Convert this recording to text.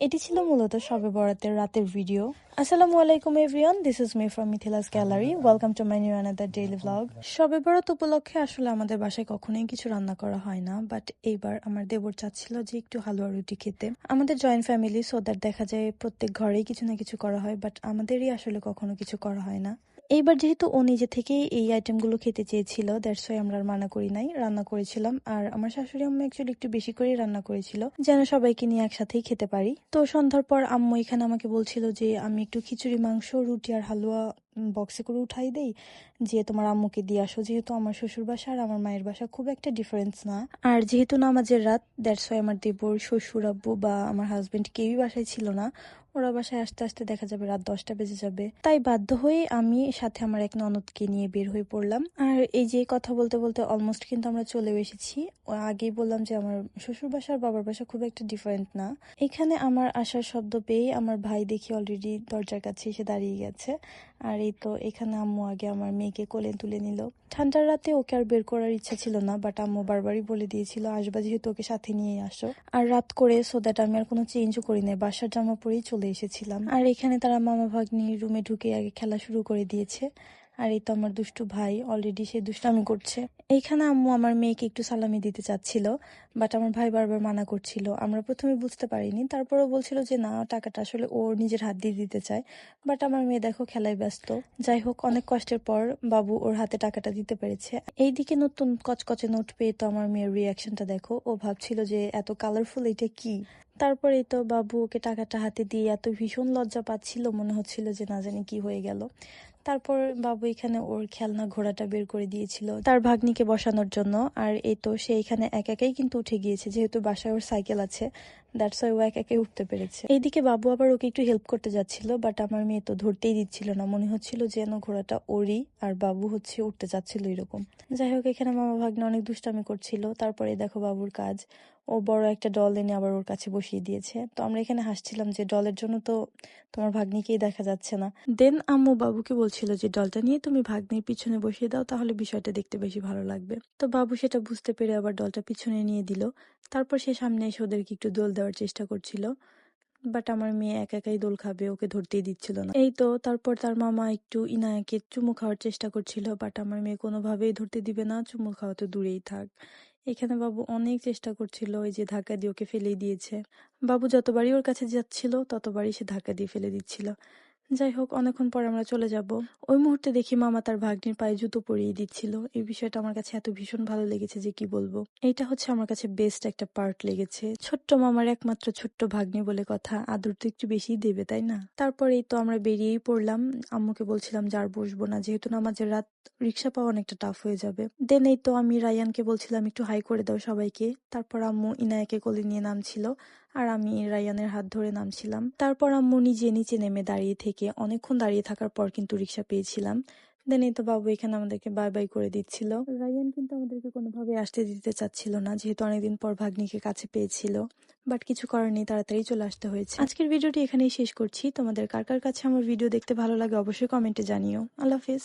এটি ছিল মূলত শবে বরাতের রাতের ভিডিও। আসসালামু আলাইকুম everyone, this is me from Mithila's gallery. Welcome to my new another daily vlog. Shab e Barat উপলক্ষে আসলে আমাদের বাসায় কখনোই কিছু রান্না করা হয় না, বাট এইবার আমার দেবর চাচ্ছিল যে একটু হালুয়া রুটি খেতে। আমাদের জয়েন্ট ফ্যামিলি, সো দ্যাট দেখা যায় প্রত্যেক ঘরেই কিছু না কিছু করা হয়, বাট আমাদেরই আসলে কখনো কিছু করা হয় না। এইবার যেহেতু ও নিজে থেকেই এই আইটেমগুলো খেতে চেয়েছিল, দ্যাটস ওয়াই আমরা আর মানা করি নাই, রান্না করেছিলাম। আর আমার শাশুড়ি আম্মু অ্যাকচুয়ালি একটু বেশি করেই রান্না করেছিল, যেন সবাইকে নিয়ে একসাথেই খেতে পারি। তো সন্ধ্যার পর আম্মু এখানে আমাকে বলছিল যে আমি একটু খিচুড়ি, মাংস, রুটি আর হালুয়া বক্সে করে উঠাই দেই, যে তোমার আম্মুকে দিয়ে আসো, যেহেতু আমার শ্বশুর বাসা আর আমার মায়ের বাসা খুব একটা ডিফারেন্স না। আর যেহেতু নামাজের রাত, দ্যাটস ওয়াই আমার দেবর, শ্বশুর আব্বু বা আমার হাজবেন্ড কেউই বাসায় ছিল না। ওরা বাসায় আসতে আসতে দেখা যাবে রাত 10টা বেজে যাবে। তাই বাধ্য হয়ে আমি সাথে আমার এক ননদকে নিয়ে বের হয়ে পড়লাম। আর এই যে কথা বলতে বলতে অলমোস্ট কিন্তু আমরা চলেও এসেছি। আগেই বললাম যে আমার শ্বশুর বাসা আর বাবার বাসা খুব একটা ডিফারেন্ট না। এখানে আমার আসার শব্দ পেয়ে আমার ভাই দেখি অলরেডি দরজার কাছে এসে দাঁড়িয়ে গেছে। আর এই তো এখানে আম্মু আগে আমার মেয়েকে কোলে তুলে নিল। ঠান্ডার রাতে ওকে আর বের করার ইচ্ছা ছিল না, বাট আম্মু বারবারই বলে দিয়েছিল আসবা যেহেতু ওকে সাথে নিয়ে আসো। আর রাত করে, সো দ্যাট আমি আর কোনো চেঞ্জও করি নাই, বাসার জামা পরেই চলে এসেছিলাম। আর এখানে তারা মামা ভাগ্নি রুমে ঢুকে আগে খেলা শুরু করে দিয়েছে। আর এই তো আমার দুষ্টু ভাই অলরেডি সে দুষ্টামি করছে। এইখানে আম্মু আমার মেয়েকে একটু সালামি দিতে চাচ্ছিল, বাট আমার ভাই বারবার মানা করছিল। আমরা প্রথমে বুঝতে পারিনি, তারপরও বলছিল যে না, টাকাটা আসলে ওর নিজের হাত দিয়ে দিতে চায়। বাট আমার মেয়ে দেখো খেলায় ব্যস্ত। যাই হোক, অনেক কষ্টের পর বাবু ওর হাতে টাকাটা দিতে পেরেছে। এইদিকে নতুন কচকচে নোট পেয়ে তো আমার মেয়ের রিয়াকশনটা দেখো, ও ভাবছিল যে এত কালারফুল এটা কি। তারপরেই তো বাবু ওকে টাকাটা হাতে দিয়ে এত ভীষণ লজ্জা পাচ্ছিল, মনে হচ্ছিল যে না জানি কি হয়ে গেল। তারপর বাবু এখানে ওর খেলনা ঘোড়াটা বের করে দিয়েছিল তার ভাগ্নিকে বসানোর জন্য। আর এই তো সে এখানে এক একাই কিন্তু উঠে গিয়েছে, যেহেতু বাসায় ওর সাইকেল আছে, দ্যাটস ওয়াই ও এক একাই উঠতে পেরেছে। এইদিকে বাবু আবার ওকে একটু হেল্প করতে যাচ্ছিল, বাট আমার মেয়ে তো ধরতেই দিচ্ছিল না, মনে হচ্ছিল যেন ঘোড়াটা ওরই আর বাবু হচ্ছে উঠতে চাচ্ছিল এরকম। যাই হোক, এখানে মামা ভাগ্নে অনেক দুষ্টামি করছিল। তারপরে দেখো বাবুর কাজ, ও বড় একটা ডল এনে আবার ওর কাছে বসিয়ে দিয়েছে। তো আমরা এখানে হাসছিলাম যে ডলের জন্য তো তোমার ভাগ্নিকেই দেখা যাচ্ছে না। দেন আম্মু বাবুকে বলছিল যে ডলটা নিয়ে তুমি ভাগ্নির পিছনে বসিয়ে দাও, তাহলে বিষয়টা দেখতে বেশি ভালো লাগবে। তো বাবু সেটা বুঝতে পেরে আবার ডলটা পিছনে নিয়ে দিল। তারপর সে সামনে এসে ওদেরকে একটু দোল দেওয়ার চেষ্টা করছিল, বাট আমার মেয়ে একা একাই দোল খাবে, ওকে ধরতেই দিচ্ছিল না। এই তো তারপর তার মামা একটু ইনায়াকে চুমু খাওয়ার চেষ্টা করছিল, বাট আমার মেয়ে কোনোভাবেই ধরতে দিবে না, চুমু খাওয়া তো দূরেই থাক। এখানে বাবু অনেক চেষ্টা করছিল, ওই যে ধাক্কা দিয়ে ওকে ফেলেই দিয়েছে। বাবু যতবারই ওর কাছে যাচ্ছিল ততবারই সে ধাক্কা দিয়ে ফেলে দিচ্ছিল। যাই হোক, অনেকক্ষণ পর আমরা চলে যাব। ওই মুহূর্তে দেখি মামা তার ভাগ্নির পায়ে জুতো পরিয়ে দিচ্ছিল। এই বিষয়টা আমার কাছে এত ভীষণ ভালো লেগেছে যে কি বলবো। এইটা হচ্ছে আমার কাছে বেস্ট একটা পার্ট লেগেছে। ছোট্ট মামার একমাত্র ছোট্ট ভাগ্নি বলে কথা, আদর তো একটু বেশিই দেবে, তাই না? তারপরেই তো আমরা বেরিয়েই পড়লাম। আম্মুকে বলছিলাম যে আর বসবো না, যেহেতু নামাজের রাত, রিক্সা পাওয়া অনেকটা টাফ হয়ে যাবে। দেন এই তো আমি রায়ানকে বলছিলাম একটু হাই করে দাও সবাইকে। তারপর আম্মু ইনায়াকে কোলে নিয়ে নামছিল, আর আমি রায়ানের হাত ধরে নামছিলাম। তারপর আম্মু নিজে নিচে নেমে দাঁড়িয়ে থেকে অনেকক্ষণ দাঁড়িয়ে থাকার পর কিন্তু রিক্সা পেয়েছিলাম। দেন এই তো বাবু এখানে আমাদেরকে বাই বাই করে দিচ্ছিল। রায়ান কিন্তু আমাদেরকে কোনোভাবে আসতে দিতে চাচ্ছিল না, যেহেতু অনেকদিন পর ভাগ্নিকে কাছে পেয়েছিল। বাট কিছু করার নেই, তাড়াতাড়ি চলে আসতে হয়েছে। আজকের ভিডিওটি এখানেই শেষ করছি। তোমাদের কার কার কাছে আমার ভিডিও দেখতে ভালো লাগে অবশ্যই কমেন্টে জানিও। আল্লাহ হাফেজ।